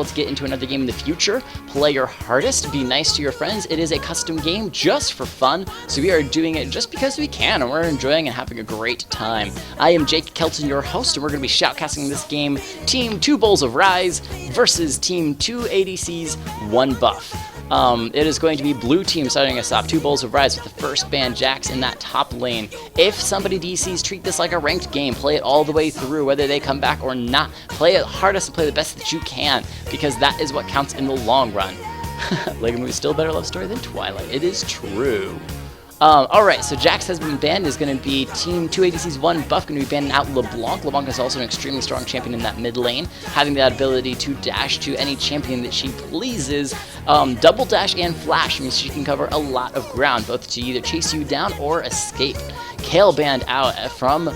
to get into another game in the future, play your hardest, be nice to your friends. It is a custom game just for fun, so we are doing it just because we can, and we're enjoying and having a great time. I am Jake Kelton, your host, and we're going to be shoutcasting this game, Team 2 Bowls of Ryze versus Team 2ADC's 1Buff. It is going to be blue team starting us off, 2 Bowls of Ryze with the first ban Jax in that top lane. If somebody DCs, treat this like a ranked game, play it all the way through, whether they come back or not. Play it hardest and play the best that you can, because that is what counts in the long run. Lego Movie still a better love story than Twilight. It is true. Alright, so Jax has been banned, is going to be Team 2ADC's 1Buff, going to be banning out LeBlanc. LeBlanc is also an extremely strong champion in that mid lane, having that ability to dash to any champion that she pleases. Double dash and flash means she can cover a lot of ground, both to either chase you down or escape. Kayle banned out from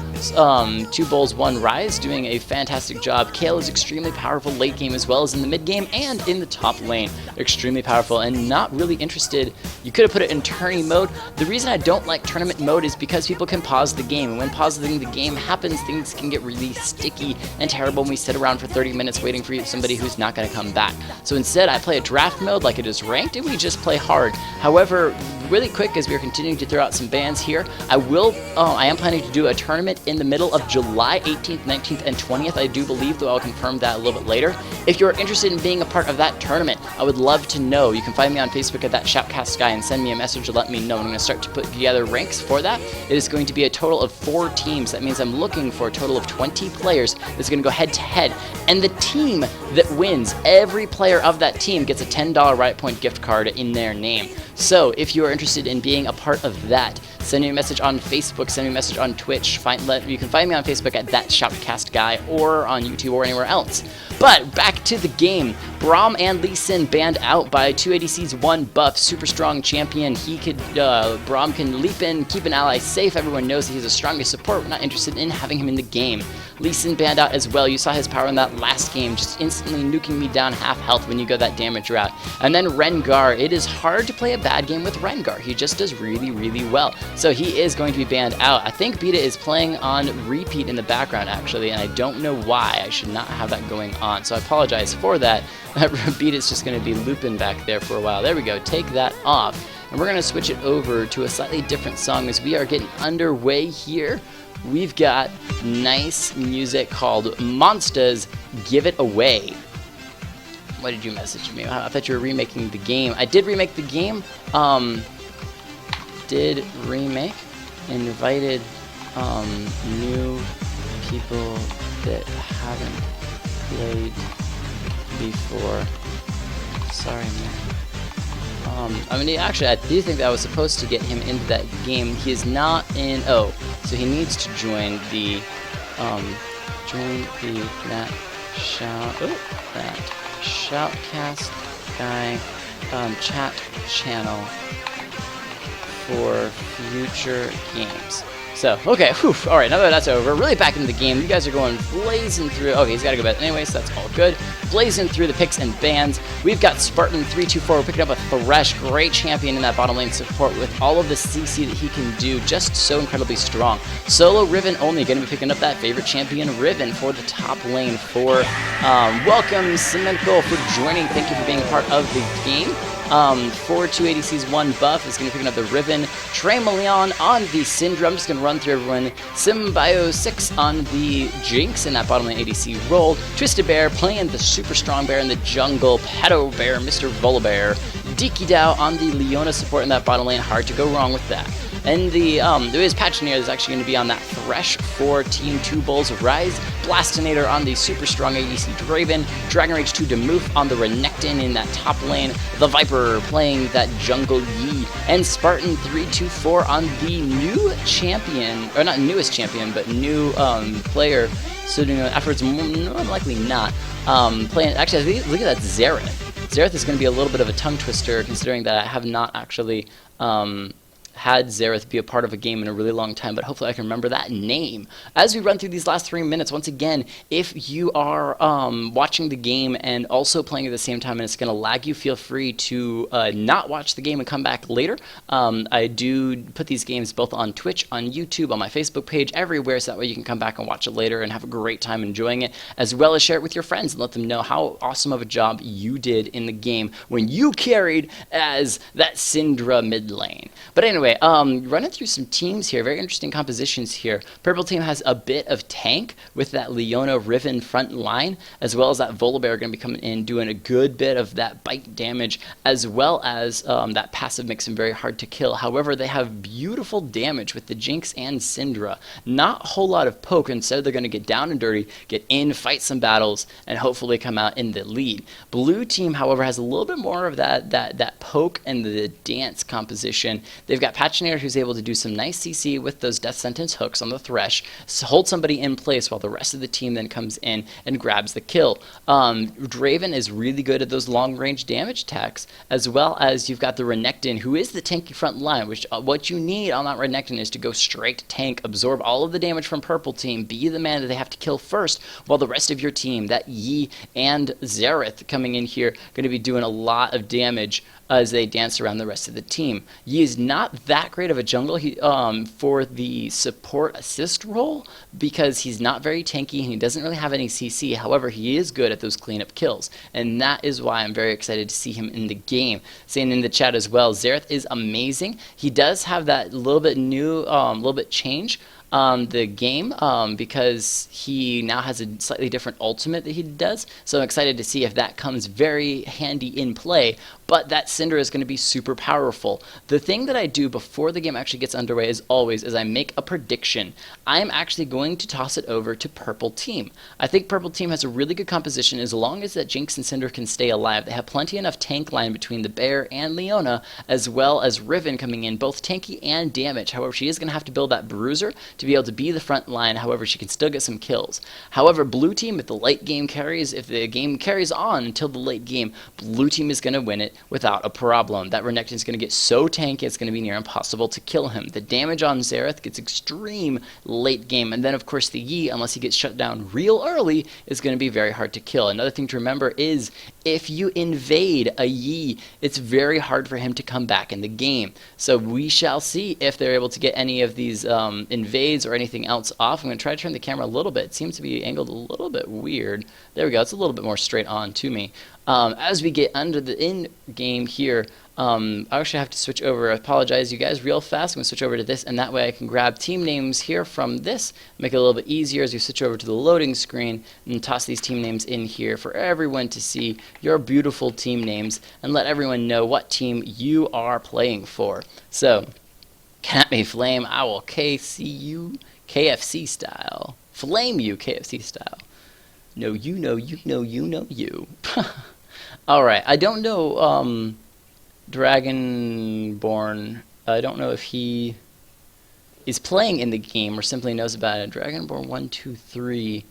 2 Bowls 1 Ryze, doing a fantastic job. Kayle is extremely powerful late game as well as in the mid game and in the top lane. They're extremely powerful and not really interested. You could have put it in tourney mode. The reason I don't like tournament mode is because people can pause the game, and when pausing the game happens, things can get really sticky and terrible when we sit around for 30 minutes waiting for somebody who's not going to come back. So instead, I play a draft mode like it is ranked, and we just play hard. However, really quick, as we are continuing to throw out some bans here, I am planning to do a tournament in the middle of July 18th, 19th, and 20th. I do believe, though I'll confirm that a little bit later. If you're interested in being a part of that tournament, I would love to know. You can find me on Facebook at that Shoutcast guy and send me a message to let me know. I'm going to start to put together ranks for that. It is going to be a total of 4 teams. That means I'm looking for a total of 20 players that's going to go head to head. And the team that wins, every player of that team gets a $10 Riot Point gift card in their name. So if you are interested in being a part of that, send me a message on Facebook, send me a message on Twitch. You can find me on Facebook at that Shoutcast guy, or on YouTube or anywhere else. But back to the game. Braum and Lee Sin banned out by 2ADC's 1Buff, super strong champion. Braum can leap in, keep an ally safe. Everyone knows that he's the strongest support. We're not interested in having him in the game. Lee Sin banned out as well. You saw his power in that last game, just instantly nuking me down half health when you go that damage route. And then Rengar. It is hard to play a bad game with Rengar. He just does really, really well. So he is going to be banned out. I think Beta is playing on repeat in the background, actually, and I don't know why. I should not have that going on, so I apologize for that. Beta is just going to be looping back there for a while. There we go. Take that off. And we're going to switch it over to a slightly different song as we are getting underway here. We've got nice music called Monsters Give It Away. What did you message me? I thought you were remaking the game. I did remake the game. Invited new people that haven't played before. Sorry, man. Actually, I do think that I was supposed to get him into that game. He is not in. Oh, so he needs to join the Shoutcast guy chat channel for future games. So, okay, alright, now that that's over, really back into the game. You guys are going blazing through. Okay, he's got to go back anyway, so that's all good. Blazing through the picks and bans. We've got Spartan324. We're picking up a Thresh, great champion in that bottom lane support with all of the CC that he can do, just so incredibly strong. Solo Riven only, going to be picking up that favorite champion, Riven, for the top lane. Welcome, Cemental, for joining. Thank you for being part of the game. For 2ADC's 1Buff is going to be picking up the Riven. Tremelion on the Syndra. I'm just going to run through everyone. Symbio6 on the Jinx in that bottom lane ADC role. Twisted Bear playing the super strong bear in the jungle. Pedo Bear, Mr. Volibear. Diki Dao on the Leona support in that bottom lane. Hard to go wrong with that. And there is Patchoneer that's actually going to be on that Thresh for Team 2 Bowls of Ryze. Blastinator on the super strong ADC Draven. Dragon Rage 2 Demoof on the Renekton in that top lane. The Viper playing that jungle Yi. And Spartan324 on the new champion, or not newest champion, but new player. So doing efforts, more likely not. Playing, actually, look at that Xerath. Xerath is going to be a little bit of a tongue twister, considering that I have not actually had Xerath be a part of a game in a really long time, but hopefully I can remember that name. As we run through these last 3 minutes, once again, if you are watching the game and also playing at the same time and it's going to lag you, feel free to not watch the game and come back later. I do put these games both on Twitch, on YouTube, on my Facebook page, everywhere, so that way you can come back and watch it later and have a great time enjoying it, as well as share it with your friends and let them know how awesome of a job you did in the game when you carried as that Syndra mid lane. But anyway, running through some teams here, very interesting compositions here. Purple team has a bit of tank with that Leona Riven front line, as well as that Volibear going to be coming in doing a good bit of that bite damage, as well as that passive makes him very hard to kill. However, they have beautiful damage with the Jinx and Syndra. Not a whole lot of poke. Instead, they're going to get down and dirty, get in, fight some battles, and hopefully come out in the lead. Blue team, however, has a little bit more of that poke and the dance composition. They've got Patchinator, who's able to do some nice CC with those Death Sentence hooks on the Thresh, hold somebody in place while the rest of the team then comes in and grabs the kill. Draven is really good at those long-range damage attacks, as well as you've got the Renekton, who is the tanky front line, which what you need on that Renekton is to go straight tank, absorb all of the damage from purple team, be the man that they have to kill first, while the rest of your team, that Yi and Xerath coming in here, going to be doing a lot of damage as they dance around the rest of the team. Yi is not that great of a jungle for the support assist role, because he's not very tanky and he doesn't really have any CC. However, he is good at those cleanup kills, and that is why I'm very excited to see him in the game. Saying in the chat as well, Xerath is amazing. He does have that little bit new, little bit change the game because he now has a slightly different ultimate that he does, so I'm excited to see if that comes very handy in play. But that Syndra is going to be super powerful. The thing that I do before the game actually gets underway is always I make a prediction. I'm actually going to toss it over to purple team. I think purple team has a really good composition as long as that Jinx and Syndra can stay alive. They have plenty enough tank line between the Bear and Leona, as well as Riven coming in, both tanky and damage. However, she is going to have to build that Bruiser to be able to be the front line. However, she can still get some kills. However, blue team, if the late game carries, if the game carries on until the late game, blue team is going to win it without a problem. That Renekton is going to get so tanky, it's going to be near impossible to kill him. The damage on Xerath gets extreme late game, and then of course the Yi, unless he gets shut down real early, is going to be very hard to kill. Another thing to remember is if you invade a Yi, it's very hard for him to come back in the game. So we shall see if they're able to get any of these invades or anything else off. I'm going to try to turn the camera a little bit. It seems to be angled a little bit weird. There we go. It's a little bit more straight on to me. As we get under the in-game here, I actually have to switch over. I apologize, you guys, real fast. I'm going to switch over to this, and that way I can grab team names here from this, make it a little bit easier as we switch over to the loading screen and toss these team names in here for everyone to see your beautiful team names and let everyone know what team you are playing for. So, Cat May Flame, I will KC you KFC style. Flame you KFC style. No, you know, you know, you know, you. Alright, I don't know, Dragonborn. I don't know if he is playing in the game or simply knows about it. Dragonborn 1, 2, 3.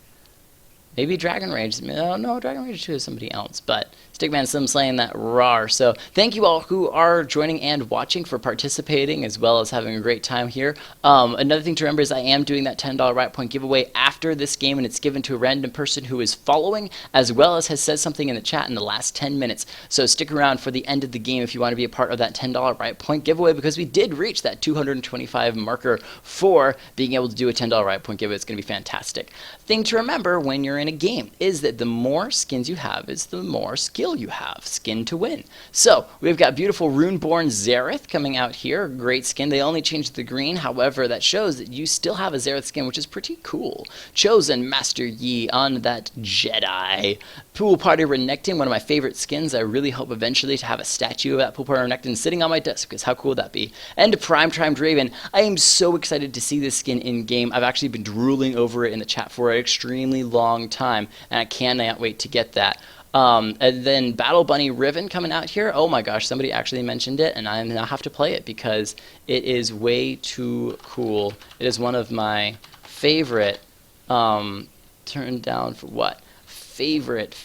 Maybe Dragon Rage. No, Dragon Rage 2 is somebody else. But Stickman Slim slaying that rar. So thank you all who are joining and watching for participating, as well as having a great time here. Another thing to remember is I am doing that $10 Riot Point giveaway after this game, and it's given to a random person who is following, as well as has said something in the chat in the last 10 minutes. So stick around for the end of the game if you want to be a part of that $10 Riot Point giveaway, because we did reach that 225 marker for being able to do a $10 Riot Point giveaway. It's going to be fantastic. Thing to remember when you're in a game is that the more skins you have is the more skill you have. Skin to win. So we've got beautiful Runeborn Xerath coming out here. Great skin. They only changed the green. However, that shows that you still have a Xerath skin, which is pretty cool. Chosen Master Yi on that Jedi. Pool Party Renekton, one of my favorite skins. I really hope eventually to have a statue of that Pool Party Renekton sitting on my desk, because how cool would that be? And Prime Time Draven. I am so excited to see this skin in game. I've actually been drooling over it in the chat for an extremely long time, and I cannot wait to get that. And then Battle Bunny Riven coming out here. Oh my gosh, somebody actually mentioned it, and I now have to play it because it is way too cool. It is one of my favorite, turned down for what? Favorite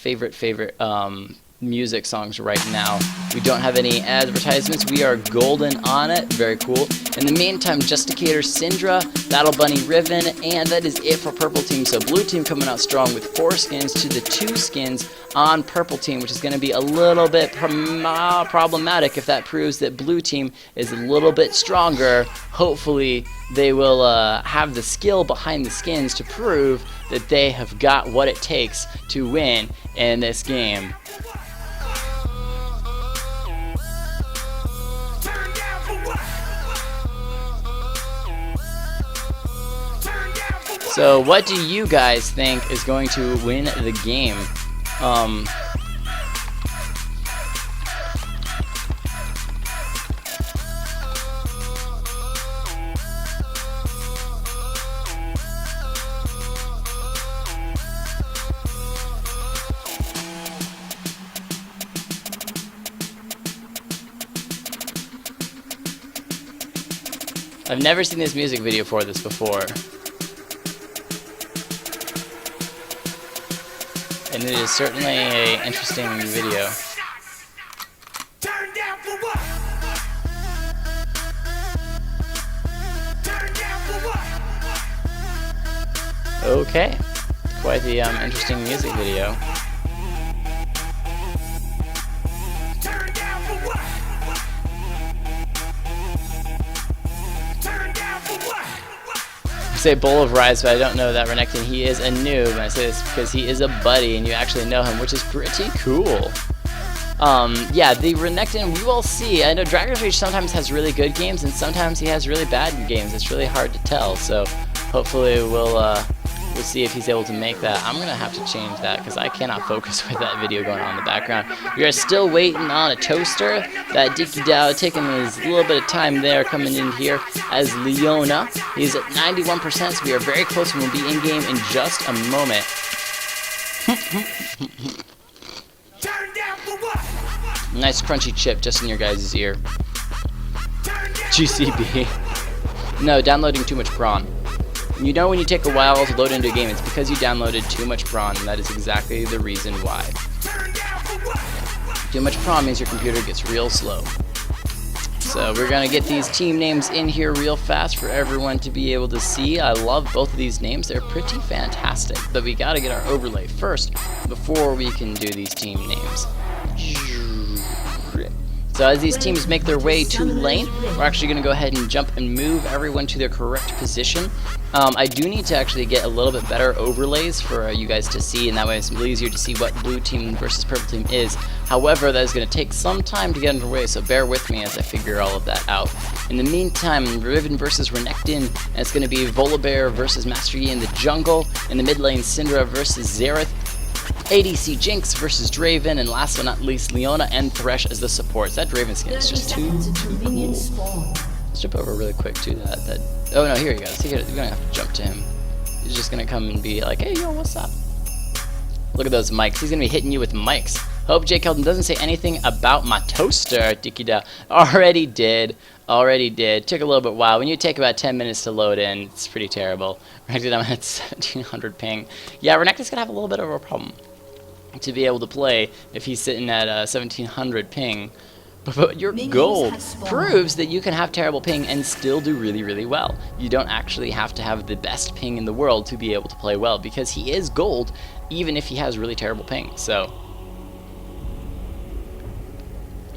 music songs right now. We don't have any advertisements. We are golden on it. Very cool. In the meantime, Justicator, Syndra, Battle Bunny, Riven, and that is it for purple team. So blue team coming out strong with 4 skins to the 2 skins on purple team, which is going to be a little bit problematic if that proves that blue team is a little bit stronger. Hopefully they will have the skill behind the skins to prove that they have got what it takes to win in this game. So what do you guys think is going to win the game? I've never seen this music video for this before. And it is certainly an interesting video. Okay, quite the interesting music video. I say bowl of Ryze, but I don't know that Renekton. He is a noob, and I say this because he is a buddy, and you actually know him, which is pretty cool. Yeah, the Renekton, we will see. I know Dragon's Rage sometimes has really good games, and sometimes he has really bad games. It's really hard to tell, so hopefully we'll see if he's able to make that. I'm going to have to change that because I cannot focus with that video going on in the background. We are still waiting on a toaster. That TBoR taking his little bit of time there coming in here as Leona. He's at 91%, so we are very close and we'll be in-game in just a moment. Nice crunchy chip just in your guys' ear. GCB. No, downloading too much prawn. You know when you take a while to load into a game, it's because you downloaded too much prawn, and that is exactly the reason why. Too much prawn means your computer gets real slow. So we're going to get these team names in here real fast for everyone to be able to see. I love both of these names. They're pretty fantastic, but we got to get our overlay first before we can do these team names. So as these teams make their way to lane, we're actually going to go ahead and jump and move everyone to their correct position. I do need to actually get a little bit better overlays for you guys to see, and that way it's a little easier to see what blue team versus purple team is. However, that is going to take some time to get underway, so bear with me as I figure all of that out. In the meantime, Riven versus Renekton, and it's going to be Volibear versus Master Yi in the jungle. In the mid lane, Syndra versus Xerath. ADC Jinx versus Draven, and last but not least, Leona and Thresh as the supports. That Draven skin is just too cool. Let's jump over really quick to that. Oh no, here you go. We're gonna have to jump to him. He's just gonna come and be like, hey yo, what's up? Look at those mics. He's gonna be hitting you with mics. Hope Jake Kelton doesn't say anything about my toaster. TBoR already did. Took a little bit while. When you take about 10 minutes to load in, it's pretty terrible. Renekton, I'm at 1700 ping. Yeah, Renekton's gonna have a little bit of a problem to be able to play if he's sitting at 1700 ping. But your gold proves that you can have terrible ping and still do really, really well. You don't actually have to have the best ping in the world to be able to play well, because he is gold even if he has really terrible ping. So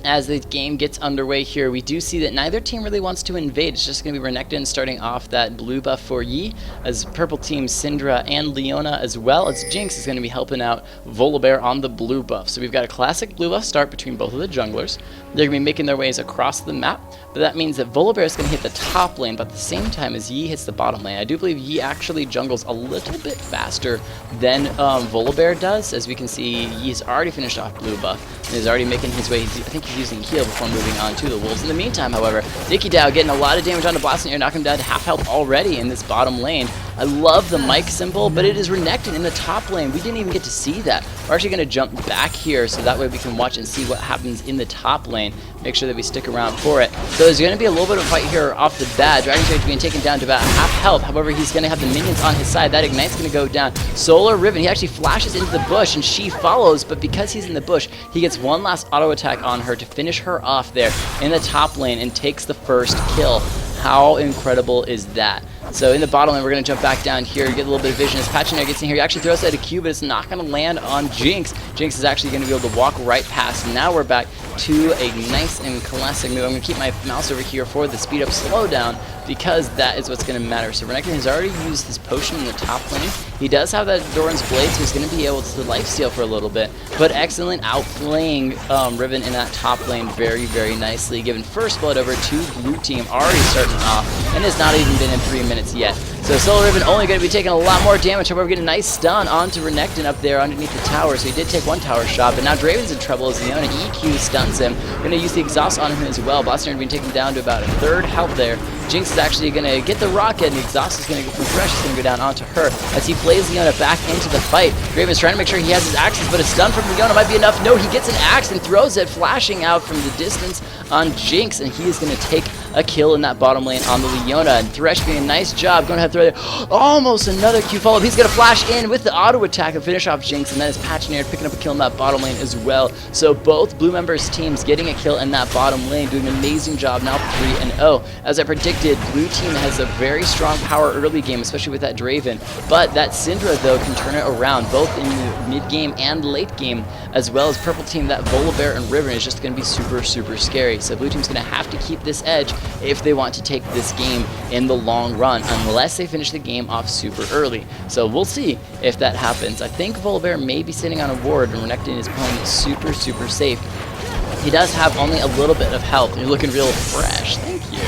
as the game gets underway here, we do see that neither team really wants to invade. It's just going to be Renekton starting off that blue buff for Yi, as purple team Syndra and Leona, as well as Jinx, is going to be helping out Volibear on the blue buff. So we've got a classic blue buff start between both of the junglers. They're going to be making their ways across the map, but that means that Volibear is going to hit the top lane, but at the same time as Yi hits the bottom lane. I do believe Yi actually jungles a little bit faster than Volibear does. As we can see, Yi's already finished off blue buff and is already making his way. I think he's using heal before moving on to the wolves. In the meantime, however, TBoR getting a lot of damage onto Blasting Air, knocking him down to half health already in this bottom lane. I love the mic symbol, but it is Renekton in the top lane. We didn't even get to see that. We're actually going to jump back here so that way we can watch and see what happens in the top lane. Make sure that we stick around for it. So there's going to be a little bit of a fight here off the bat. Dragon's Rage being taken down to about half health. However, he's going to have the minions on his side. That Ignite's going to go down. Solar Riven, he actually flashes into the bush, and she follows, but because he's in the bush, he gets one last auto attack on her to finish her off there in the top lane and takes the first kill. How incredible is that? So in the bottom lane, we're going to jump back down here, get a little bit of vision as paaantastic gets in here. He actually throws out a Q, but it's not going to land on Jinx. Jinx is actually going to be able to walk right past. Now we're back to a nice and classic move. I'm going to keep my mouse over here for the speed up slowdown, because that is what's going to matter. So Renekton has already used his potion in the top lane. He does have that Doran's Blade, so he's going to be able to lifesteal for a little bit. But excellent outplaying Riven in that top lane very, very nicely. Giving first blood over to blue team, already starting off, and has not even been in 3 minutes yet. So Solo Riven only going to be taking a lot more damage. However, we get a nice stun onto Renekton up there underneath the tower. So he did take one tower shot, but now Draven's in trouble as Leona EQ stuns him. Going to use the exhaust on him as well. Boston being taken down to about a third health there. Jinx is actually going to get the rocket, and the exhaust is going to go from Thresh, is going to go down onto her as he plays Leona back into the fight. Draven's trying to make sure he has his axes, but a stun from Leona might be enough. No, he gets an axe and throws it, flashing out from the distance on Jinx, and he is going to take a kill in that bottom lane on the Leona. And Thresh doing a nice job, going to have to throw there. Almost another Q follow-up. He's going to flash in with the auto attack and finish off Jinx, and then is paaantastic picking up a kill in that bottom lane as well. So both blue members teams getting a kill in that bottom lane, doing an amazing job now 3-0. As I predicted, blue team has a very strong power early game, especially with that Draven, but that Syndra though can turn it around both in the mid game and late game, as well as purple team, that Volibear and Riven is just going to be super, super scary. So blue team's going to have to keep this edge if they want to take this game in the long run, unless they finish the game off super early. So we'll see if that happens. I think Volibear may be sitting on a ward, and Renekton is playing it super, super safe. He does have only a little bit of health, and you're looking real fresh. Thank you.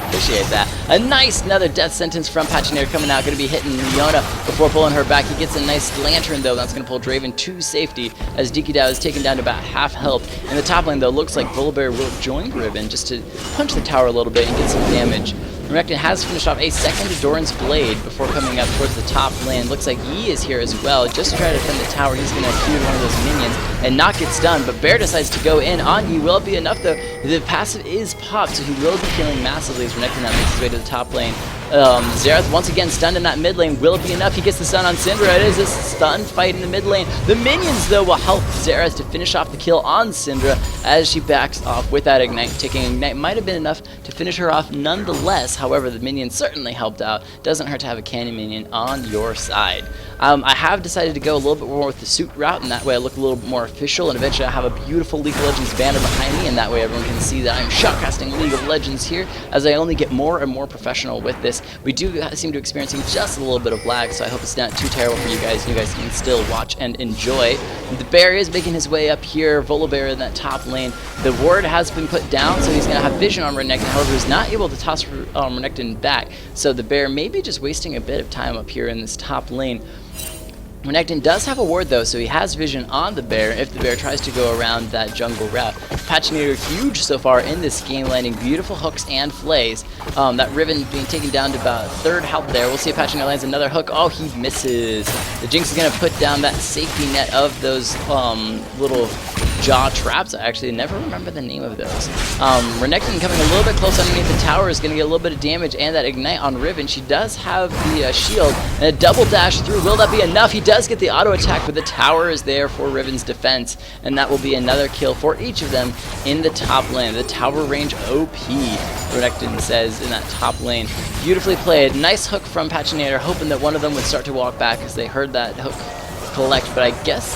Appreciate that. A nice another death sentence from paaantastic coming out, going to be hitting Leona before pulling her back. He gets a nice lantern though, that's going to pull Draven to safety as Dikidao is taken down to about half health. In the top lane though, looks like Volibear will join Riven just to punch the tower a little bit and get some damage. Renekton has finished off a second Doran's Blade before coming up towards the top lane. Looks like Yi is here as well. Just to try to defend the tower, he's going to Q one of those minions and not get stunned, but Bear decides to go in on Yi. Will it be enough though? The passive is popped, so he will be killing massively as Renekton now makes his way to the top lane. Xerath once again stunned in that mid lane. Will it be enough? He gets the stun on Syndra. It is a stun fight in the mid lane. The minions though will help Xerath to finish off the kill on Syndra as she backs off with that ignite. Taking ignite might have been enough to finish her off nonetheless. However, the minions certainly helped out. Doesn't hurt to have a cannon minion on your side. I have decided to go a little bit more with the suit route, and that way I look a little bit more official, and eventually I have a beautiful League of Legends banner behind me, and that way everyone can see that I'm shoutcasting League of Legends here as I only get more and more professional with this. We do seem to be experiencing just a little bit of lag, so I hope it's not too terrible for you guys. You guys can still watch and enjoy. The bear is making his way up here. Volibear in that top lane. The ward has been put down, so he's going to have vision on Renekton. However, he's not able to toss Renekton back, so the bear may be just wasting a bit of time up here in this top lane. Renekton does have a ward though, so he has vision on the bear if the bear tries to go around that jungle route. paaantastic huge so far in this game, landing beautiful hooks and flays. That Riven being taken down to about third health there. We'll see if paaantastic lands another hook. Oh, he misses. The Jinx is going to put down that safety net of those little jaw traps. I actually never remember the name of those. Renekton coming a little bit close underneath the tower is going to get a little bit of damage, and that ignite on Riven. She does have the shield and a double dash through. Will that be enough? He does get the auto attack, but the tower is there for Riven's defense, and that will be another kill for each of them in the top lane. The tower range OP, Renekton says in that top lane. Beautifully played. Nice hook from paaantastic, hoping that one of them would start to walk back as they heard that hook collect, but I guess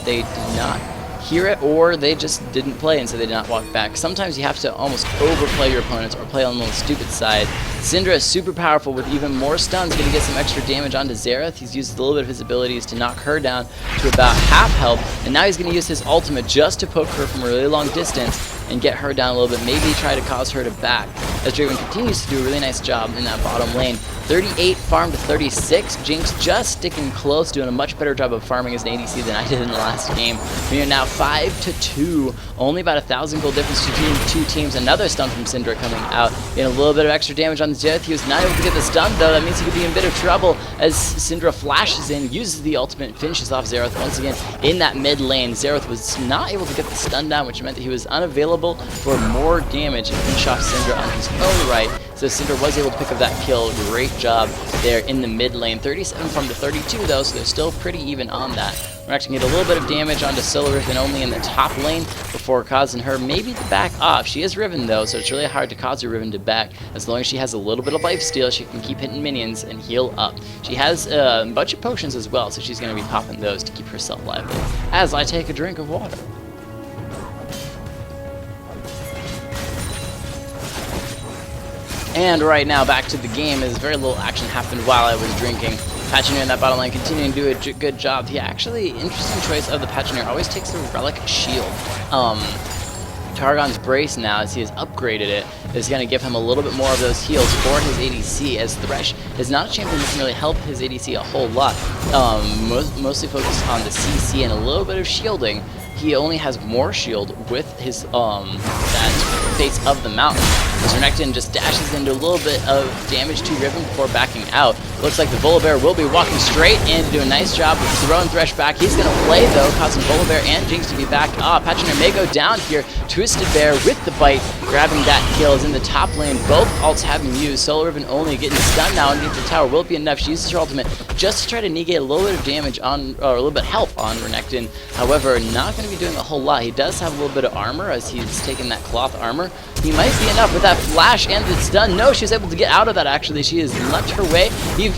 they did not hear it, or they just didn't play and so they did not walk back. Sometimes you have to almost overplay your opponents or play on the stupid side. Syndra is super powerful with even more stuns, going to get some extra damage onto Xerath. He's used a little bit of his abilities to knock her down to about half health, and now he's going to use his ultimate just to poke her from a really long distance and get her down a little bit, maybe try to cause her to back, as Draven continues to do a really nice job in that bottom lane. 38 farm to 36. Jinx just sticking close, doing a much better job of farming as an ADC than I did in the last game. We are now 5-2, only about 1,000 gold difference between the two teams. Another stun from Syndra coming out, getting a little bit of extra damage on Xerath. He was not able to get the stun though. That means he could be in a bit of trouble as Syndra flashes in, uses the ultimate, finishes off Xerath once again in that mid lane. Xerath was not able to get the stun down, which meant that he was unavailable for more damage and finish off Syndra on his own right. So Syndra was able to pick up that kill. Great job there in the mid lane. 37 farm to 32 though, so they're still pretty even on that. We're actually going to get a little bit of damage onto Solo Riven only in the top lane before causing her maybe to back off. She is Riven though, so it's really hard to cause her Riven to back. As long as she has a little bit of lifesteal, she can keep hitting minions and heal up. She has a bunch of potions as well, so she's going to be popping those to keep herself lively. As I take a drink of water. And right now, back to the game, as very little action happened while I was drinking. Patroneer in that bottom lane continuing to do a good job. He actually, interesting choice of the Patroneer, always takes the Relic Shield. Targon's Brace now, as he has upgraded it, is going to give him a little bit more of those heals for his ADC, as Thresh is not a champion that can really help his ADC a whole lot. Mostly focused on the CC and a little bit of shielding. He only has more shield with his that face of the mountain. As Renekton just dashes into a little bit of damage to Riven before backing out. Looks like the Volibear will be walking straight in to do a nice job of throwing Thresh back. He's going to play though, causing Volibear and Jinx to be back up. Patroneer may go down here. Twisted Bear with the bite, grabbing that kill is in the top lane. Both ults having used. Solo Riven only getting stunned now underneath the tower will be enough. She uses her ultimate just to try to negate a little bit of damage on, or a little bit of health on Renekton. However, not going to be doing a whole lot. He does have a little bit of armor as he's taking that cloth armor. He might be enough with that flash and the stun. No, she's able to get out of that actually. She has left her way.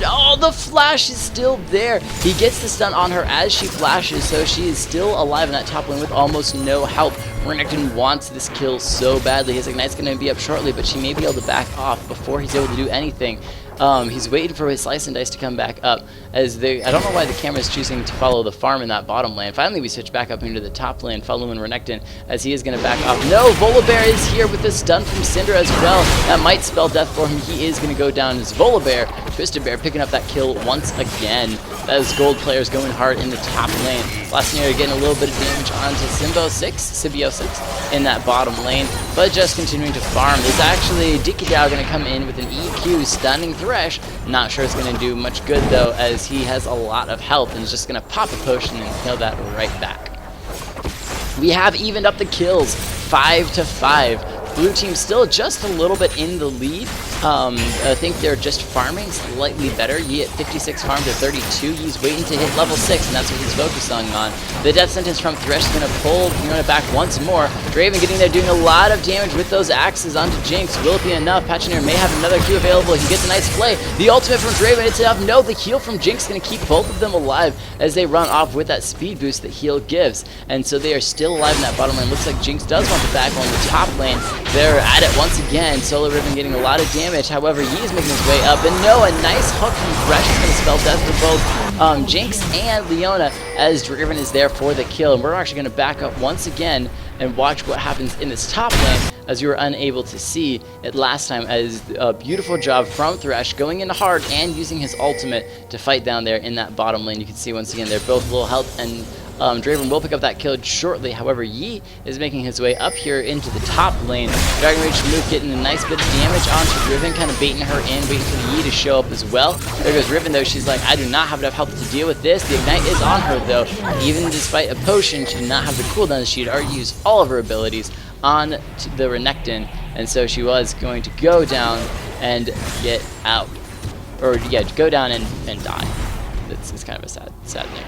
Oh, the flash is still there. He gets the stun on her as she flashes, so she is still alive in that top lane with almost no help. Renekton wants this kill so badly. His Ignite's going to be up shortly, but she may be able to back off before he's able to do anything. He's waiting for his Slice and Dice to come back up. I don't know why the camera is choosing to follow the farm in that bottom lane. Finally, we switch back up into the top lane, following Renekton as he is going to back off. No, Volibear is here with the stun from Syndra as well. That might spell death for him. He is going to go down as Volibear. Twisted Bear picking up that kill once again. That is gold players going hard in the top lane. Blastonera getting a little bit of damage onto Symbiosis in that bottom lane, but just continuing to farm. There's actually Dikidao going to come in with an EQ stunning Thresh. Not sure it's going to do much good though, as he has a lot of health and is just going to pop a potion and kill that right back. We have evened up the kills, 5 to 5. Blue team still just a little bit in the lead. I think they're just farming slightly better. Yi at 56 farm to 32. He's waiting to hit level 6, and that's what he's focusing on. The death sentence from Thresh is going to pull Fiona back once more. Draven getting there, doing a lot of damage with those axes onto Jinx. Will it be enough? Patroneer may have another Q available. He gets a nice play. The ultimate from Draven, it's enough. No, the heal from Jinx is going to keep both of them alive as they run off with that speed boost that heal gives. And so they are still alive in that bottom lane. Looks like Jinx does want the back on the top lane. They're at it once again. Solo Riven getting a lot of damage. However, he is making his way up. And no, a nice hook from Thresh is going to spell death for both Jinx and Leona, as Draven is there for the kill. And we're actually going to back up once again and watch what happens in this top lane, as you were unable to see it last time, as a beautiful job from Thresh going in hard and using his ultimate to fight down there in that bottom lane. You can see once again they're both low health, and Draven will pick up that kill shortly. However, Yi is making his way up here into the top lane. Dragon Rage move getting a nice bit of damage onto Riven, kind of baiting her in, waiting for the Yi to show up as well. There goes Riven though. She's like, I do not have enough health to deal with this. The Ignite is on her though. Even despite a potion, she did not have the cooldown. She had already used all of her abilities on the Renekton, and so she was going to go down and get out. Or yeah, go down and die. It's kind of a sad thing.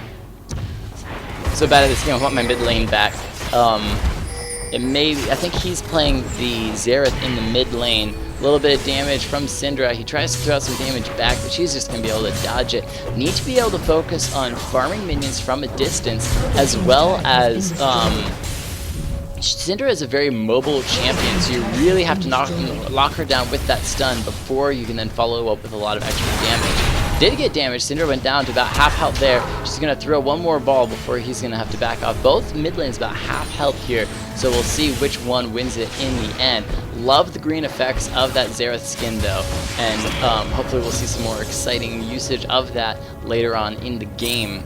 So bad at this game. I want my mid lane back. I think he's playing the Xerath in the mid lane. A little bit of damage from Syndra. He tries to throw out some damage back, but she's just going to be able to dodge it. Need to be able to focus on farming minions from a distance, as well as Syndra is a very mobile champion, so you really have to lock her down with that stun before you can then follow up with a lot of extra damage. Did get damage. Syndra went down to about half health there. She's going to throw one more ball before he's going to have to back off. Both mid lanes about half health here, so we'll see which one wins it in the end. Love the green effects of that Xerath skin though, and hopefully we'll see some more exciting usage of that later on in the game.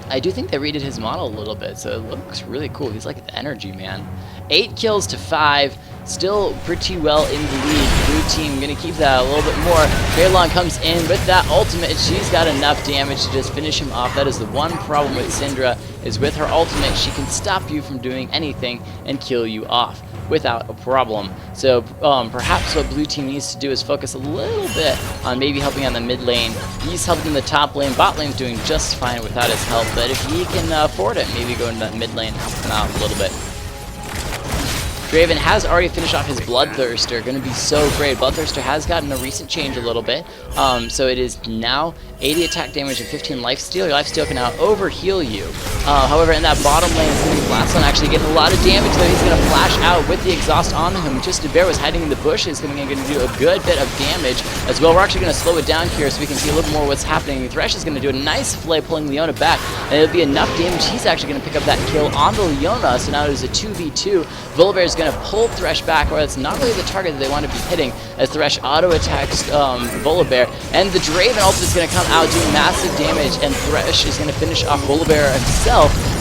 I do think they redid his model a little bit, so it looks really cool. He's like the energy man. 8 kills to 5. Still pretty well in the lead. Blue team gonna keep that a little bit more. Fairlawn comes in with that ultimate. She's got enough damage to just finish him off. That is the one problem with Syndra, is with her ultimate, she can stop you from doing anything and kill you off. without a problem. So perhaps what blue team needs to do is focus a little bit on maybe helping on the mid lane. He's helping the top lane. Bot lane's doing just fine without his help, but if he can afford it, maybe go into that mid lane, help him out a little bit. Draven has already finished off his Bloodthirster, going to be so great. Bloodthirster has gotten a recent change a little bit, so it is now 80 attack damage and 15 lifesteal. Your lifesteal can now overheal you. However, in that bottom lane, it's going to be Blastone actually getting a lot of damage, though he's going to flash out with the exhaust on him. Just TBoR was hiding in the bushes, going to do a good bit of damage as well. We're actually going to slow it down here so we can see a little more what's happening. Thresh is going to do a nice flay, pulling Leona back, and it'll be enough damage. He's actually going to pick up that kill on the Leona, so now it is a 2v2. Volibear is going to pull Thresh back, or it's not really the target that they want to be hitting, as Thresh auto-attacks Volibear, and the Draven ultimate is going to come out doing massive damage, and Thresh is going to finish off Volibear himself,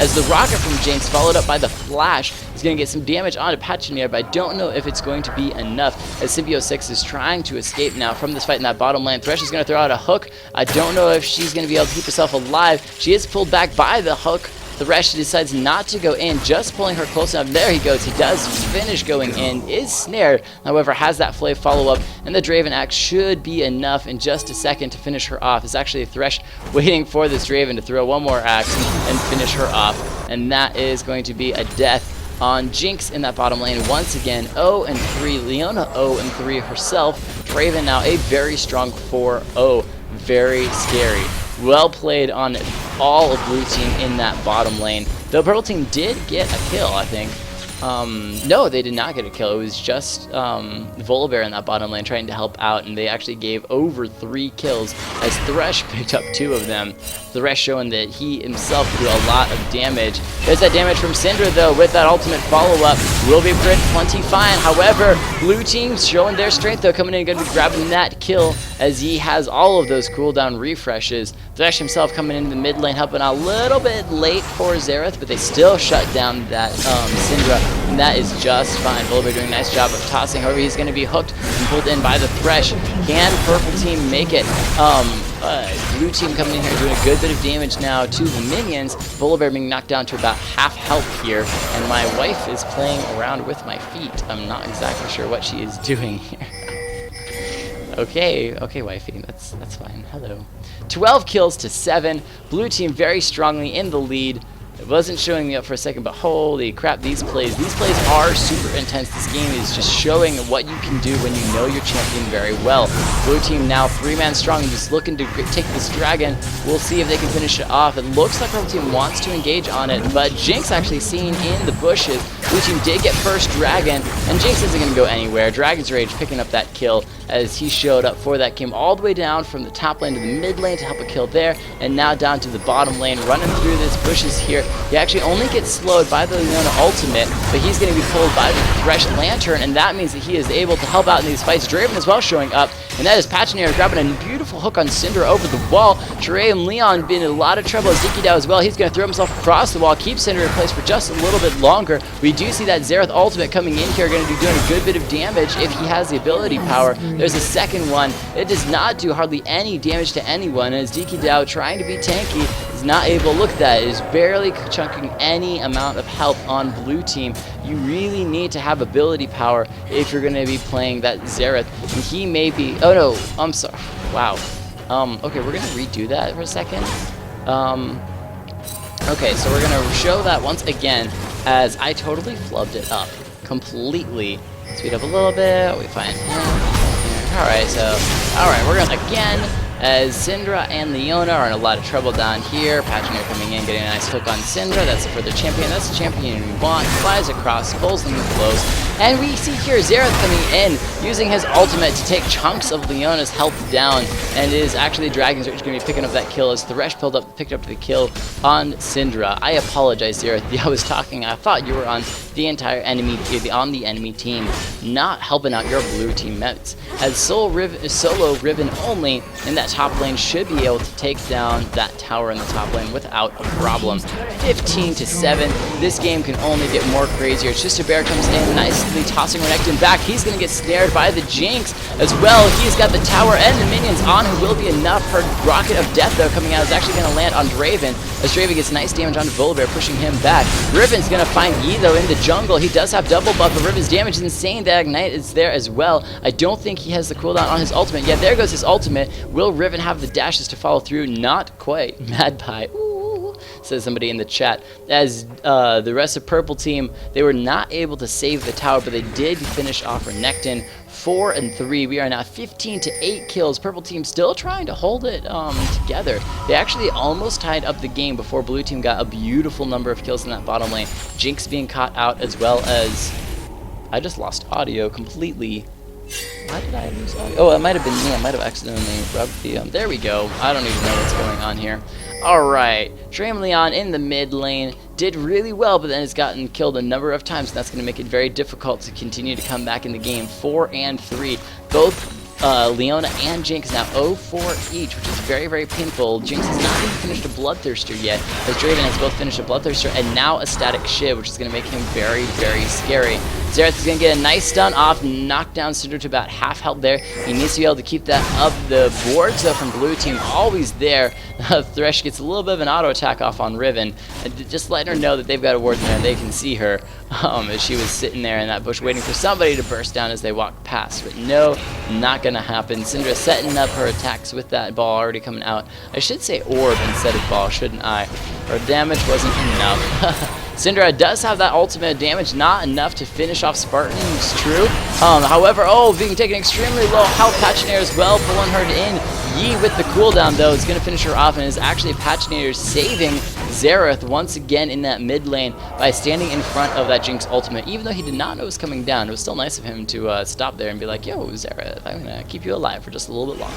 as the rocket from Jinx, followed up by the flash, is going to get some damage onto Pachinier, but I don't know if it's going to be enough, as Symbiote is trying to escape now from this fight in that bottom lane. Thresh is going to throw out a hook. I don't know if she's going to be able to keep herself alive. She is pulled back by the hook. Thresh decides not to go in, just pulling her close enough. There he goes. He does finish going in, is snared, however, has that flay follow-up, and the Draven axe should be enough in just a second to finish her off. It's actually Thresh waiting for this Draven to throw one more axe and finish her off, and that is going to be a death on Jinx in that bottom lane. Once again, 0-3. Leona 0-3 herself. Draven now a very strong 4-0. Very scary. Well played on all of blue team in that bottom lane. The purple team did get a kill, I think. No, they did not get a kill. It was just Volibear in that bottom lane trying to help out, and they actually gave over 3 kills as Thresh picked up 2 of them. Thresh showing that he himself can do a lot of damage. There's that damage from Syndra, though, with that ultimate follow-up. Will be plenty fine. However, blue team's showing their strength, though, coming in and going to be grabbing that kill as he has all of those cooldown refreshes. Thresh himself coming into the mid lane, helping out a little bit late for Xerath, but they still shut down that Syndra, and that is just fine. Volibear doing a nice job of tossing. However, he's going to be hooked and pulled in by the Thresh. Can purple team make it? Blue team coming in here doing a good bit of damage now to the minions. Volibear being knocked down to about half health here, and my wife is playing around with my feet. I'm not exactly sure what she is doing here. Okay, wifey, that's fine. Hello. 12 kills to 7. Blue team very strongly in the lead. It wasn't showing me up for a second, but holy crap, these plays are super intense. This game is just showing what you can do when you know your champion very well. Blue team now 3-man strong, just looking to take this dragon. We'll see if they can finish it off. It looks like purple team wants to engage on it, but Jinx actually seen in the bushes. Blue team did get first dragon, and Jinx isn't going to go anywhere. Dragon's Rage picking up that kill as he showed up for that. Came all the way down from the top lane to the mid lane to help a kill there, and now down to the bottom lane, running through these bushes here. He actually only gets slowed by the Leona ultimate, but he's going to be pulled by the Thresh Lantern, and that means that he is able to help out in these fights. Draven as well showing up, and that is Pachinier grabbing a beautiful hook on Syndra over the wall. Sheree and Leon being in a lot of trouble as DikiDao as well. He's going to throw himself across the wall, keep Syndra in place for just a little bit longer. We do see that Xerath ultimate coming in here, going to be doing a good bit of damage if he has the ability power. There's a second one. It does not do hardly any damage to anyone, as DikiDao trying to be tanky is not able. Look at that, it is barely chunking any amount of health on blue team. You really need to have ability power if you're going to be playing that Xerath, and he may be, oh no, I'm sorry, wow. Okay, we're going to redo that for a second. Okay, so we're going to show that once again, as I totally flubbed it up completely. Speed up a little bit, we find him. Alright, we're going to, again, as Syndra and Leona are in a lot of trouble down here. Pachinier coming in, getting a nice hook on Syndra. That's the further champion. That's the champion we want. Flies across, pulls them close. And we see here Xerath coming in, using his ultimate to take chunks of Leona's health down. And it is actually Dragon's Rage going to be picking up that kill as Thresh picked up the kill on Syndra. I apologize, Xerath. I was talking. I thought you were on the entire enemy, on the enemy team, not helping out your blue team mates. As solo Riven only in that top lane should be able to take down that tower in the top lane without a problem. 15-7. This game can only get more crazier. TwoadcsONEbuff comes in nicely, tossing Renekton back. He's going to get snared by the Jinx as well. He's got the tower and the minions on, who will be enough. Her Rocket of Death, though, coming out is actually going to land on Draven, as Draven gets nice damage onto volibear, pushing him back. Riven's going to find Yi, though, in the jungle. He does have double buff, but Riven's damage is insane. That Ignite is there as well. I don't think he has the cooldown on his ultimate. Yeah, there goes his ultimate. Will Riven have the dashes to follow through? Not quite. Mad Pie. Ooh, says somebody in the chat. As the rest of Purple Team, they were not able to save the tower, but they did finish off Renekton. 4-3. We are now 15-8 kills. Purple Team still trying to hold it together. They actually almost tied up the game before Blue Team got a beautiful number of kills in that bottom lane. Jinx being caught out, as well as... I just lost audio completely. Why did I lose audio? Oh, it might have been me. I might have accidentally rubbed the... there we go. I don't even know what's going on here. Alright. Drayleon in the mid lane did really well, but then has gotten killed a number of times, and that's going to make it very difficult to continue to come back in the game. 4-3. Both Leona and Jinx now 0-4 each, which is very, very painful. Jinx has not even finished a Bloodthirster yet, as Draven has both finished a Bloodthirster and now a Static Shiv, which is going to make him very, very scary. Xerath is going to get a nice stun off, knock down Cinder to about half health there. He needs to be able to keep that up. The wards, though, from Blue Team always there. Thresh gets a little bit of an auto attack off on Riven, and just letting her know that they've got a ward in there and they can see her, as she was sitting there in that bush waiting for somebody to burst down as they walked past. But no, not going to happen. Syndra setting up her attacks with that ball already coming out. I should say orb instead of ball, shouldn't I? Her damage wasn't enough. Syndra does have that ultimate damage, not enough to finish off Spartan, it's true. However, being taken extremely low health. Pachinator as well, pulling her in. Yi with the cooldown, though, is going to finish her off, and is actually Pachinator saving Xerath once again in that mid lane by standing in front of that Jinx ultimate. Even though he did not know it was coming down, it was still nice of him to stop there and be like, yo, Xerath, I'm going to keep you alive for just a little bit longer.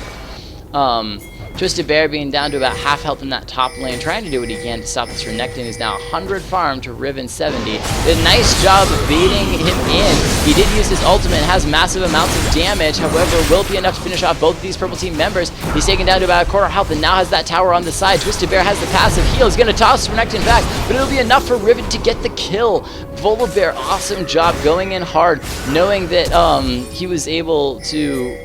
TwoadcsONEbuff being down to about half health in that top lane, trying to do what he can to stop this Renekton. Is now 100 farm to Riven 70. Did a nice job of baiting him in. He did use his ultimate and has massive amounts of damage. However, will be enough to finish off both of these Purple Team members. He's taken down to about a quarter health and now has that tower on the side. TwoadcsONEbuff has the passive heal. He's going to toss Renekton back, but it'll be enough for Riven to get the kill. Volibear, awesome job going in hard, knowing that he was able to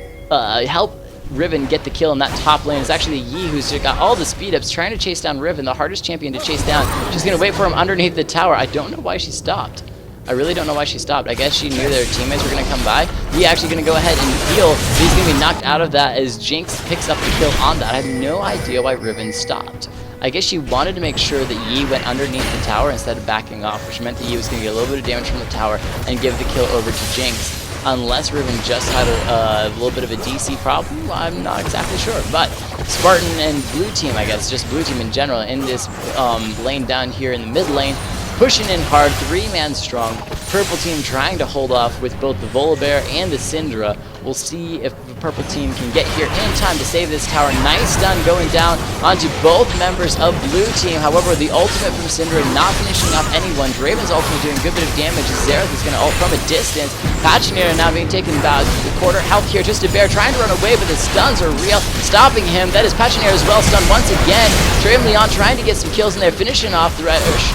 help Riven get the kill in that top lane. It's actually Yi who's got all the speed ups, trying to chase down Riven, the hardest champion to chase down. She's going to wait for him underneath the tower. I don't know why she stopped. I really don't know why she stopped. I guess she knew their teammates were going to come by. Yi actually going to go ahead and heal. He's going to be knocked out of that as Jinx picks up the kill on that. I have no idea why Riven stopped. I guess she wanted to make sure that Yi went underneath the tower instead of backing off, which meant that Yi was going to get a little bit of damage from the tower and give the kill over to Jinx. Unless Riven just had a little bit of a DC problem, I'm not exactly sure. But Spartan and Blue Team, I guess, just Blue Team in general, in this lane down here in the mid lane, pushing in hard, 3-man strong. Purple Team trying to hold off with both the Volibear and the Syndra. We'll see if the Purple Team can get here in time to save this tower. Nice stun going down onto both members of Blue Team. However, the ultimate from Syndra not finishing off anyone. Draven's ultimate doing a good bit of damage. Xerath is going to ult from a distance. Pachinator now being taken about the quarter health here. TwoadcsONEbuff trying to run away, but the stuns are real, stopping him. That is Pachinator as well, stunned once again. Drayleon trying to get some kills in there, finishing off the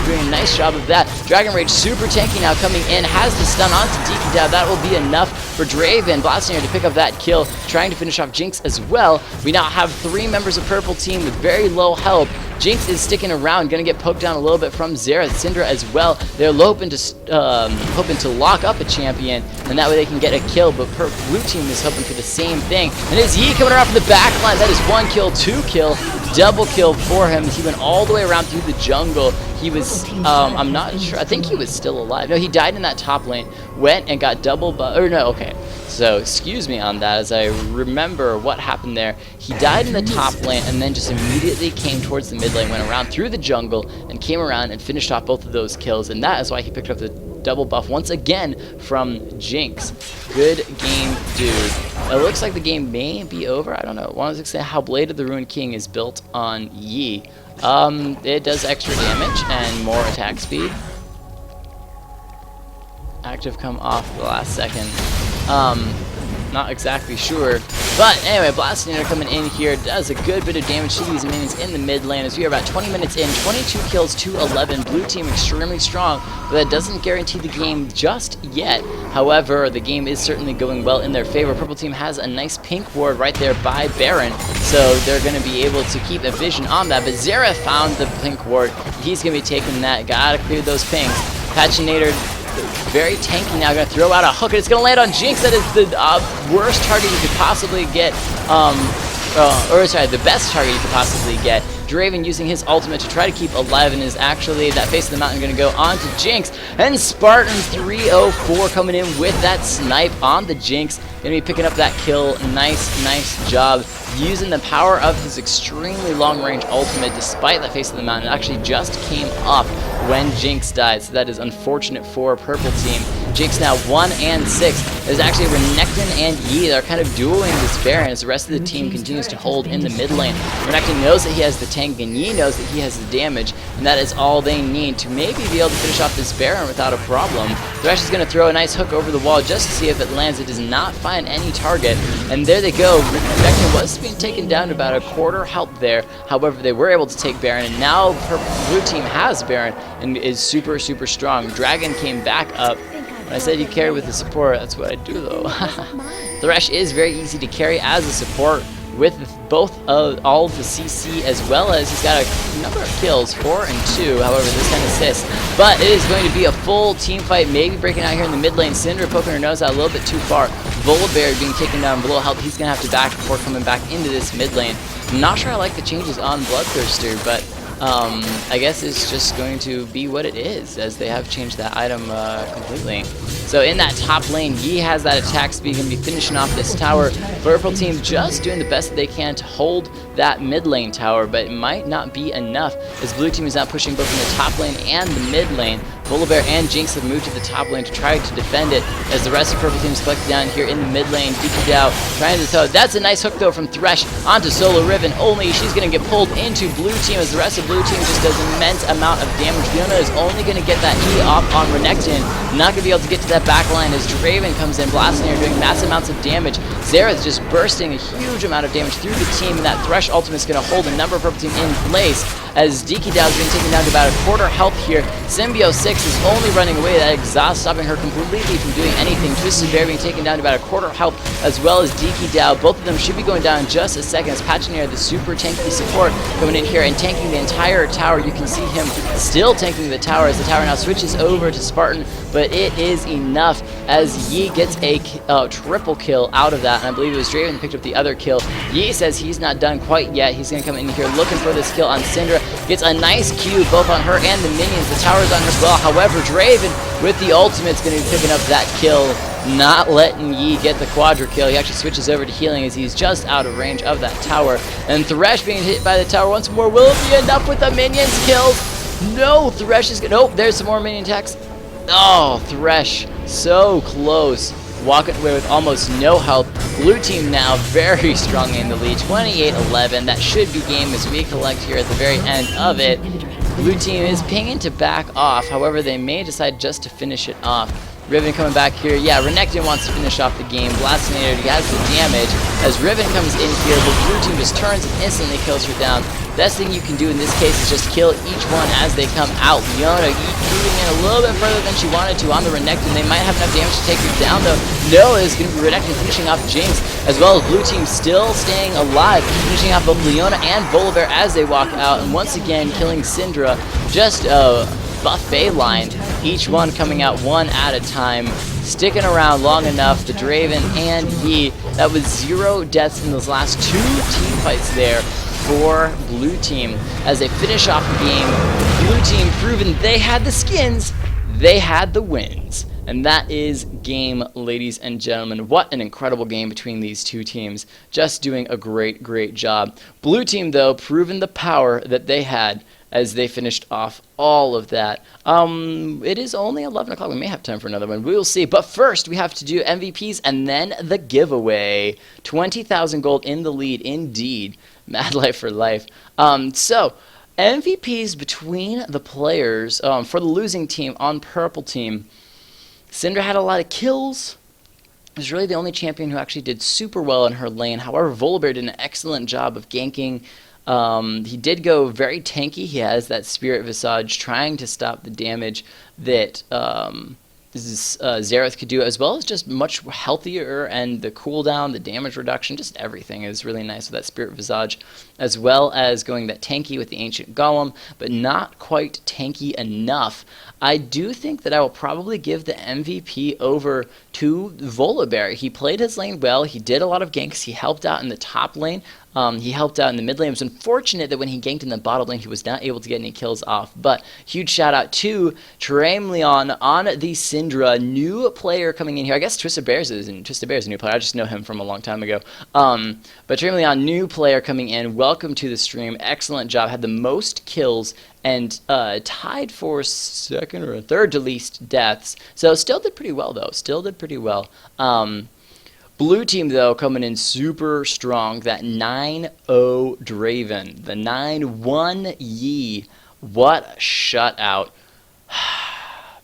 doing a nice job of that. Dragon Rage super tanky now coming in, has the stun onto Deacon Dab. That will be enough for Draven Blasting to pick up that kill, trying to finish off Jinx as well. We now have 3 members of Purple Team with very low health. Jinx is sticking around, gonna get poked down a little bit from Xerath. Syndra as well. They're hoping to lock up a champion, and that way they can get a kill. But Blue Team is hoping for the same thing. And it's Yi coming around from the back line. That is 1 kill, 2 kill, double kill for him. He went all the way around through the jungle. He was, I'm not sure. I think he was still alive. No, he died in that top lane. Went and got okay. So, excuse me on that, as I remember what happened there. He died in the top lane and then just immediately came towards the mid lane, went around through the jungle, and came around and finished off both of those kills. And that is why he picked up the double buff once again from Jinx. Good game, dude. It looks like the game may be over. I don't know. I wanted to say how Blade of the Ruined King is built on Yi. It does extra damage and more attack speed. Active come off the last second. Not exactly sure But anyway, Blastinator coming in here does a good bit of damage to these minions in the mid lane as we are about 20 minutes in, 22 kills to 11. Blue team extremely strong, but that doesn't guarantee the game just yet. However, the game is certainly going well in their favor. Purple team has a nice pink ward right there by Baron, so they're going to be able to keep a vision on that. But Xerath found the pink ward. He's going to be taking that. Gotta clear those pings. Pachinator, very tanky now, going to throw out a hook, and it's going to land on Jinx. That is the worst target you could possibly get, or sorry, the best target you could possibly get. Draven using his ultimate to try to keep alive, and is actually, that face of the mountain, going to go on to Jinx. And Spartan 304 coming in with that snipe on the Jinx. Going to be picking up that kill. Nice job. Using the power of his extremely long-range ultimate, despite that face of the mountain. It actually just came up when Jinx died, so that is unfortunate for Purple team. Jinx now 1 and 6. There's actually Renekton and Yi that are kind of dueling this Baron as the rest of the team continues to hold in the mid lane. Renekton knows that he has the tank, and Yi knows that he has the damage, and that is all they need to maybe be able to finish off this Baron without a problem. Thresh is going to throw a nice hook over the wall just to see if it lands. It does not find any target, and there they go. Renekton was being taken down to about a quarter health there. However, they were able to take Baron, and now Blue team has Baron and is super strong. Dragon came back up. When I said you carry with the support, that's what I do though. Thresh is very easy to carry as a support with both all of the CC, as well as he's got a number of kills, 4 and 2, however this 10 assists. But it is going to be a full team fight, maybe breaking out here in the mid lane. Syndra poking her nose out a little bit too far. Volibear being taken down below health. He's going to have to back before coming back into this mid lane. I'm not sure I like the changes on Bloodthirster, but I guess it's just going to be what it is, as they have changed that item completely. So in that top lane, Yi has that attack speed, going to be finishing off this tower. Purple team just doing the best that they can to hold that mid lane tower, but it might not be enough, as Blue team is now pushing both in the top lane and the mid lane. Volibear and Jinx have moved to the top lane to try to defend it, as the rest of Purple team is collected down here in the mid lane. DK trying to throw. That's a nice hook though from Thresh onto Solo Riven. Only she's going to get pulled into Blue team, as the rest of Blue team just does an immense amount of damage. Fiona is only going to get that E off on Renekton. Not going to be able to get to that back line as Draven comes in, blasting her, doing massive amounts of damage. Xerath just bursting a huge amount of damage through the team, and that Thresh ultimate is going to hold a number of Purple team in place, as DK is being taken down to about a quarter health here. Symbio6 is only running away. That exhaust stopping her completely from doing anything. Twisted Bear being taken down to about a quarter health, as well as DK Dow. Both of them should be going down in just a second, as Pachinator, the super tanky support, coming in here and tanking the entire tower. You can see him still tanking the tower, as the tower now switches over to Spartan, but it is enough, as Yi gets a triple kill out of that, and I believe it was Draven that picked up the other kill. Yi says he's not done quite yet. He's going to come in here looking for this kill on Syndra. Gets a nice Q both on her and the minions. The tower's on her as well. However, Draven with the ultimate's going to be picking up that kill, not letting Yi get the quadra kill. He actually switches over to healing, as he's just out of range of that tower. And Thresh being hit by the tower once more. Will it be enough with the minions kills? No, Thresh is going to... Oh, there's some more minion attacks. Oh, Thresh, so close. Walking away with almost no health. Blue team now very strong in the lead, 28-11. That should be game as we collect here at the very end of it. Blue team is pinging to back off. However, they may decide just to finish it off. Riven coming back here. Yeah, Renekton wants to finish off the game. Blastinator, he has the damage. As Riven comes in here, the Blue team just turns and instantly kills her down. Best thing you can do in this case is just kill each one as they come out. Leona moving in a little bit further than she wanted to on the Renekton. They might have enough damage to take her down though. No, it's going to be Renekton finishing off Jinx, as well as Blue team still staying alive, finishing off both Leona and Volibear as they walk out, and once again killing Syndra. Just buffet line, each one coming out one at a time, sticking around long enough. The Draven and Yi, that was 0 deaths in those last 2 team fights there for Blue team. As they finish off the game, Blue team proving they had the skins, they had the wins. And that is game, ladies and gentlemen. What an incredible game between these two teams. Just doing a great job. Blue team, though, proving the power that they had as they finished off all of that. It is only 11 o'clock. We may have time for another one. We will see. But first, we have to do MVPs and then the giveaway. 20,000 gold in the lead, indeed. Mad life for life. So, MVPs between the players for the losing team on Purple team. Syndra had a lot of kills. is really the only champion who actually did super well in her lane. However, Volibear did an excellent job of ganking. He did go very tanky. He has that Spirit Visage trying to stop the damage that Xerath could do, as well as just much healthier, and the cooldown, the damage reduction, just everything is really nice with that Spirit Visage, as well as going that tanky with the Ancient Golem, but not quite tanky enough. I do think that I will probably give the MVP over to Volibear. He played his lane well. He did a lot of ganks. He helped out in the top lane. He helped out in the mid lane. It was unfortunate that when he ganked in the bottom lane, he was not able to get any kills off. But huge shout out to TrameLeon on the Syndra, new player coming in here. I guess TwoadcsONEbuff is a new player. I just know him from a long time ago. But TrameLeon, new player coming in. Welcome to the stream. Excellent job. Had the most kills and tied for second or third to least deaths. So still did pretty well, though. Still did pretty well. Blue team, though, coming in super strong. That 9-0 Draven. The 9-1 Yi. What a shutout.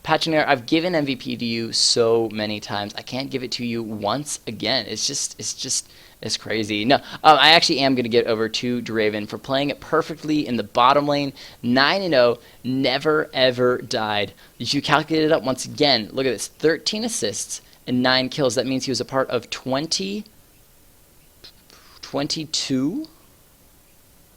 Patchinair, I've given MVP to you so many times. I can't give it to you once again. It's crazy. No, I actually am going to get over to Draven for playing it perfectly in the bottom lane. 9-0, never ever died. If you calculate it up once again, look at this: 13 assists and 9 kills. That means he was a part of 22.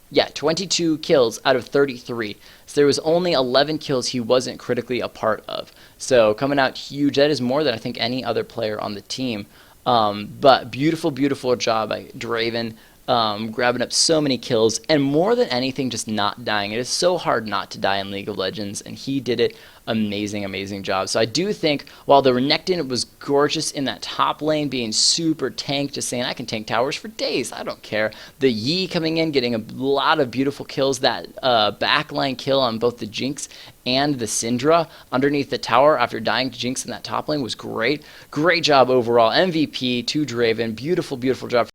Yeah, 22 kills out of 33. So there was only 11 kills he wasn't critically a part of. So coming out huge. That is more than I think any other player on the team. But beautiful, beautiful job by Draven, grabbing up so many kills, and more than anything, just not dying. It is so hard not to die in League of Legends, and he did it. Amazing, amazing job. So I do think, while the Renekton was gorgeous in that top lane, being super tanked, just saying I can tank towers for days, I don't care. The Yi coming in, getting a lot of beautiful kills. That backline kill on both the Jinx and the Syndra underneath the tower after dying to Jinx in that top lane was great. Great job overall. MVP to Draven. Beautiful, beautiful job.